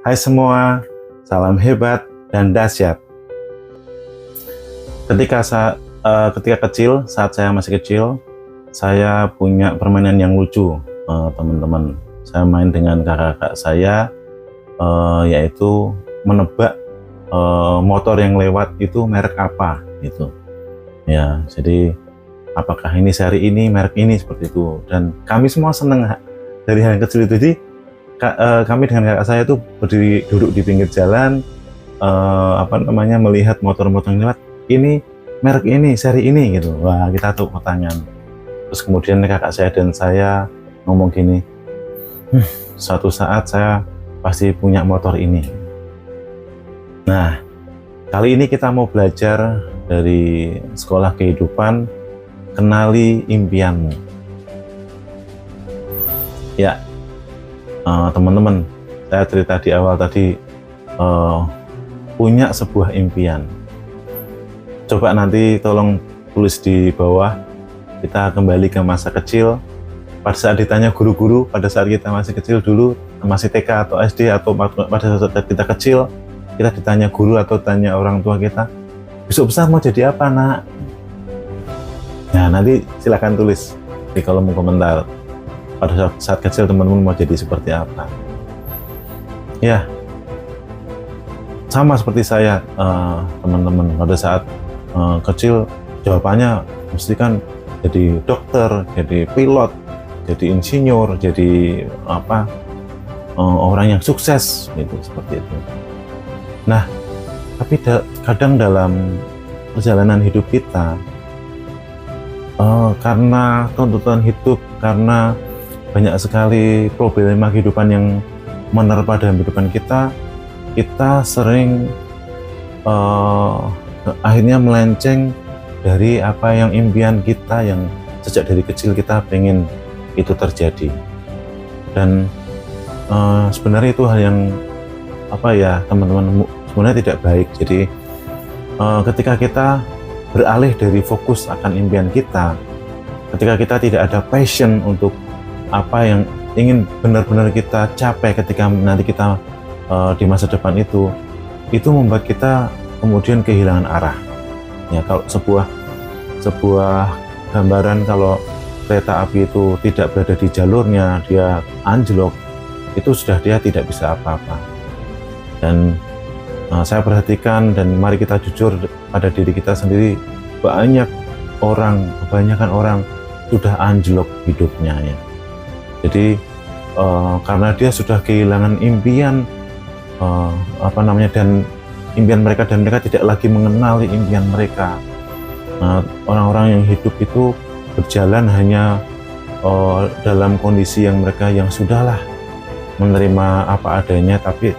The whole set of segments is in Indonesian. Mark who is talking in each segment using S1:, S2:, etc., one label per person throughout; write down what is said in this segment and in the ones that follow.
S1: Hai semua, salam hebat dan dahsyat. Ketika kecil, saat saya masih kecil, saya punya permainan yang lucu, teman-teman. Saya main dengan kakak-kakak saya, yaitu menebak motor yang lewat itu merek apa, gitu. Ya, jadi apakah ini seri ini, merek ini, seperti itu. Dan kami semua senang dari hal yang kecil itu. Jadi kami dengan kakak saya itu berdiri duduk di pinggir jalan, melihat motor-motor yang lewat, ini merek ini, seri ini, gitu. Wah, kita tepuk tangan. Terus kemudian kakak saya dan saya ngomong gini, suatu saat saya pasti punya motor ini. Nah, kali ini kita mau belajar dari sekolah kehidupan, kenali impianmu. Ya, teman-teman, saya cerita di awal tadi, punya sebuah impian. Coba nanti tolong tulis di bawah, kita kembali ke masa kecil. Pada saat ditanya guru-guru, pada saat kita masih kecil dulu, masih TK atau SD, atau pada saat kita kecil, kita ditanya guru atau tanya orang tua kita, besok besar mau jadi apa, nak? Nah, nanti silakan tulis di kolom komentar. Pada saat kecil teman-teman mau jadi seperti apa? Ya, sama seperti saya, teman-teman. Pada saat kecil jawabannya mesti kan jadi dokter, jadi pilot, jadi insinyur, jadi orang yang sukses, gitu, seperti itu. Nah, tapi kadang dalam perjalanan hidup kita, karena tuntutan hidup, karena banyak sekali problema kehidupan yang menerpa dalam kehidupan kita, kita sering akhirnya melenceng dari apa yang impian kita yang sejak dari kecil kita pengen itu terjadi. Dan sebenarnya itu hal yang teman-teman, sebenarnya tidak baik. Jadi ketika kita beralih dari fokus akan impian kita, ketika kita tidak ada passion untuk apa yang ingin benar-benar kita capai ketika nanti kita di masa depan, itu membuat kita kemudian kehilangan arah. Ya, kalau sebuah gambaran, kalau kereta api itu tidak berada di jalurnya, dia anjlok, itu sudah dia tidak bisa apa-apa. Dan saya perhatikan, dan mari kita jujur pada diri kita sendiri, kebanyakan orang sudah anjlok hidupnya, ya. Jadi karena dia sudah kehilangan impian, dan impian mereka, dan mereka tidak lagi mengenali impian mereka. Orang-orang yang hidup itu berjalan hanya dalam kondisi yang mereka yang sudahlah menerima apa adanya, tapi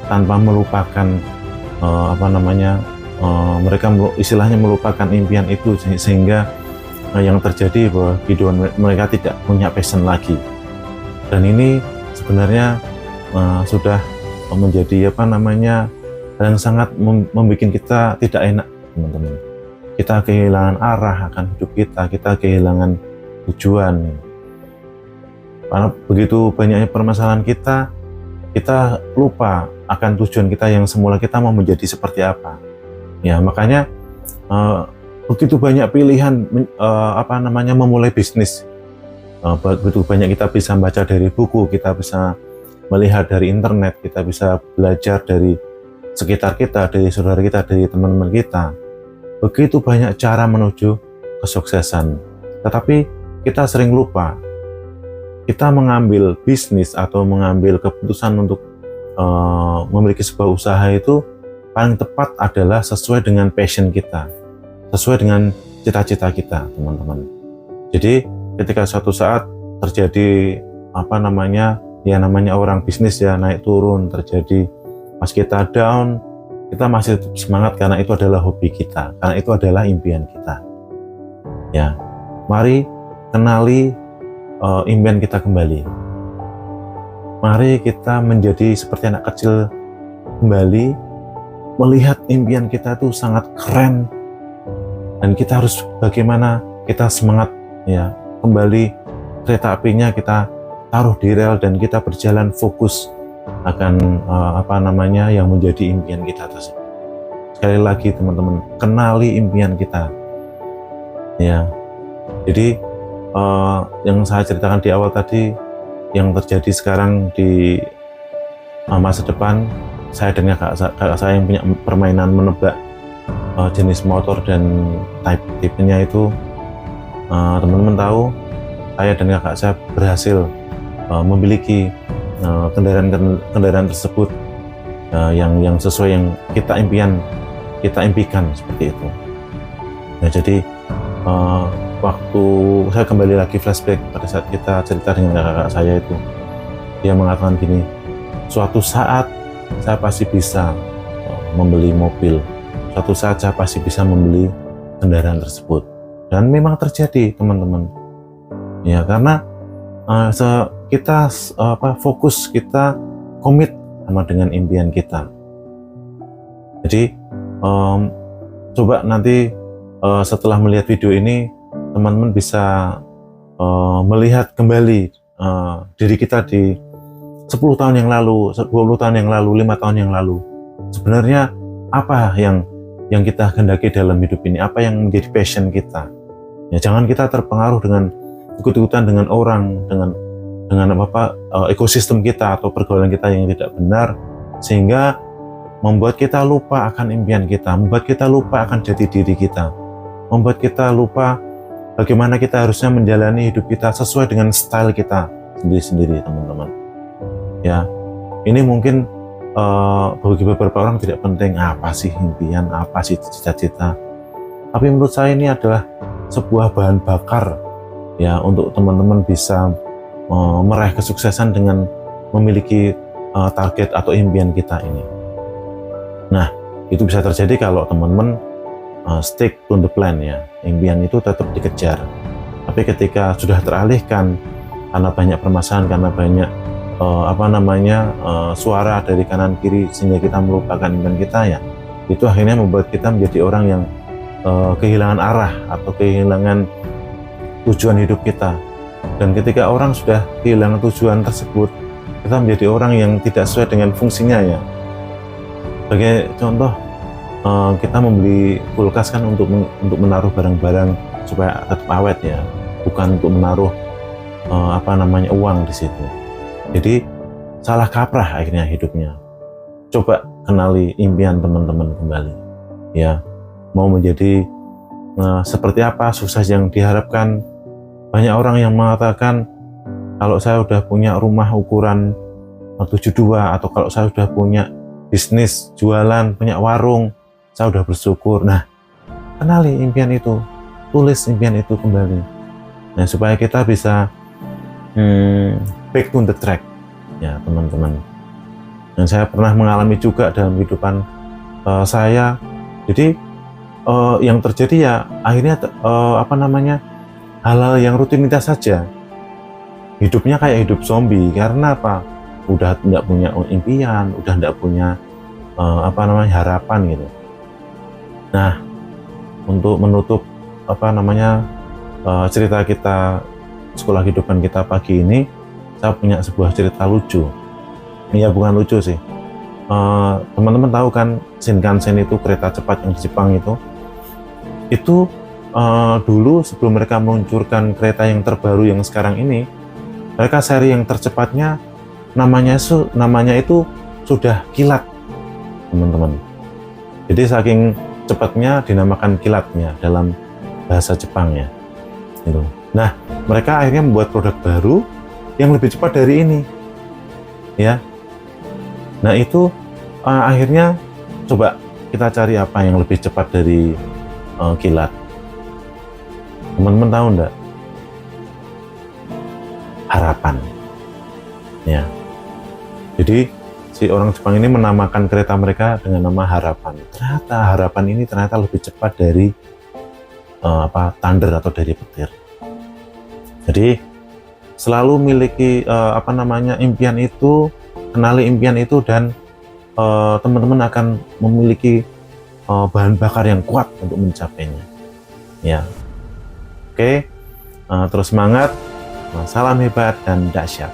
S1: tanpa melupakan mereka istilahnya melupakan impian itu, sehingga yang terjadi bahwa kehidupan mereka tidak punya passion lagi. Dan ini sebenarnya sudah menjadi hal yang sangat membuat kita tidak enak, teman-teman. Kita kehilangan arah akan hidup kita kehilangan tujuan. Karena begitu banyaknya permasalahan kita lupa akan tujuan kita yang semula kita mau menjadi seperti apa. Ya, makanya begitu banyak pilihan memulai bisnis. Begitu banyak kita bisa baca dari buku, kita bisa melihat dari internet, kita bisa belajar dari sekitar kita, dari saudara kita, dari teman-teman kita. Begitu banyak cara menuju kesuksesan. Tetapi kita sering lupa. Kita mengambil bisnis atau mengambil keputusan untuk memiliki sebuah usaha itu paling tepat adalah sesuai dengan passion kita, sesuai dengan cita-cita kita, teman-teman. Jadi ketika suatu saat terjadi namanya orang bisnis, ya, naik turun terjadi, pas kita down, kita masih semangat karena itu adalah hobi kita, karena itu adalah impian kita. Ya, mari kenali impian kita kembali. Mari kita menjadi seperti anak kecil kembali, melihat impian kita itu sangat keren, dan kita harus bagaimana kita semangat, ya, kembali kereta apinya kita taruh di rel dan kita berjalan fokus yang menjadi impian kita tersebut. Sekali lagi teman-teman, kenali impian kita. Ya, jadi yang saya ceritakan di awal tadi, yang terjadi sekarang di masa depan, saya dan kakak saya yang punya permainan menebak jenis motor dan tipenya itu, teman-teman tahu, saya dan kakak saya berhasil memiliki kendaraan tersebut yang sesuai yang kita impikan seperti itu. Nah, jadi waktu saya kembali lagi flashback pada saat kita cerita dengan kakak saya itu, dia mengatakan gini, suatu saat saya pasti bisa membeli mobil, suatu saat saya pasti bisa membeli kendaraan tersebut. Dan memang terjadi teman-teman, ya, karena kita fokus, kita komit sama dengan impian kita. Jadi coba nanti setelah melihat video ini, teman-teman bisa melihat kembali diri kita di 10 tahun yang lalu, 20 tahun yang lalu, 5 tahun yang lalu. Sebenarnya apa yang kita kehendaki dalam hidup ini, apa yang menjadi passion kita. Ya, jangan kita terpengaruh dengan ikut-ikutan dengan orang, dengan ekosistem kita atau pergaulan kita yang tidak benar, sehingga membuat kita lupa akan impian kita, membuat kita lupa akan jati diri kita, membuat kita lupa bagaimana kita harusnya menjalani hidup kita sesuai dengan style kita sendiri-sendiri, teman-teman. Ya, ini mungkin bagi beberapa orang tidak penting apa sih impian, apa sih cita-cita. Tapi menurut saya ini adalah sebuah bahan bakar ya untuk teman-teman bisa meraih kesuksesan dengan memiliki target atau impian kita ini. Nah, itu bisa terjadi kalau teman-teman stick to the plan ya. Impian itu tetap dikejar. Tapi ketika sudah teralihkan karena banyak permasalahan, karena banyak suara dari kanan kiri sehingga kita melupakan impian kita, ya itu akhirnya membuat kita menjadi orang yang kehilangan arah atau kehilangan tujuan hidup kita. Dan ketika orang sudah kehilangan tujuan tersebut, kita menjadi orang yang tidak sesuai dengan fungsinya ya. Sebagai contoh, kita membeli kulkas kan untuk menaruh barang-barang supaya tetap awet ya, bukan untuk menaruh uang di situ. Jadi salah kaprah akhirnya hidupnya. Coba kenali impian teman-teman kembali ya. Mau menjadi seperti apa sukses yang diharapkan. Banyak orang yang mengatakan kalau saya udah punya rumah ukuran 72 atau kalau saya udah punya bisnis jualan, punya warung, saya udah bersyukur. Nah, kenali impian itu, tulis impian itu kembali. Nah, supaya kita bisa back to the track ya teman-teman. Dan saya pernah mengalami juga dalam kehidupan saya. Jadi yang terjadi ya akhirnya hal-hal yang rutinitas saja. Hidupnya kayak hidup zombie. Karena apa? Udah tidak punya impian, udah tidak punya harapan gitu. Nah, untuk menutup cerita kita sekolah kehidupan kita pagi ini, saya punya sebuah cerita lucu. Ya bukan lucu sih. Teman-teman tahu kan Shinkansen itu kereta cepat yang di Jepang itu dulu sebelum mereka meluncurkan kereta yang terbaru yang sekarang ini, mereka seri yang tercepatnya namanya itu sudah kilat, teman-teman. Jadi saking cepatnya dinamakan kilatnya dalam bahasa Jepang ya. Gitu. Nah, mereka akhirnya membuat produk baru yang lebih cepat dari ini, ya. Nah itu akhirnya coba kita cari apa yang lebih cepat dari kilat. Teman-teman tahu enggak? Harapan. Ya. Jadi si orang Jepang ini menamakan kereta mereka dengan nama Harapan. Ternyata harapan ini ternyata lebih cepat dari thunder atau dari petir. Jadi selalu miliki impian itu, kenali impian itu, dan teman-teman akan memiliki bahan bakar yang kuat untuk mencapainya. Ya, oke, terus semangat, salam hebat dan dahsyat.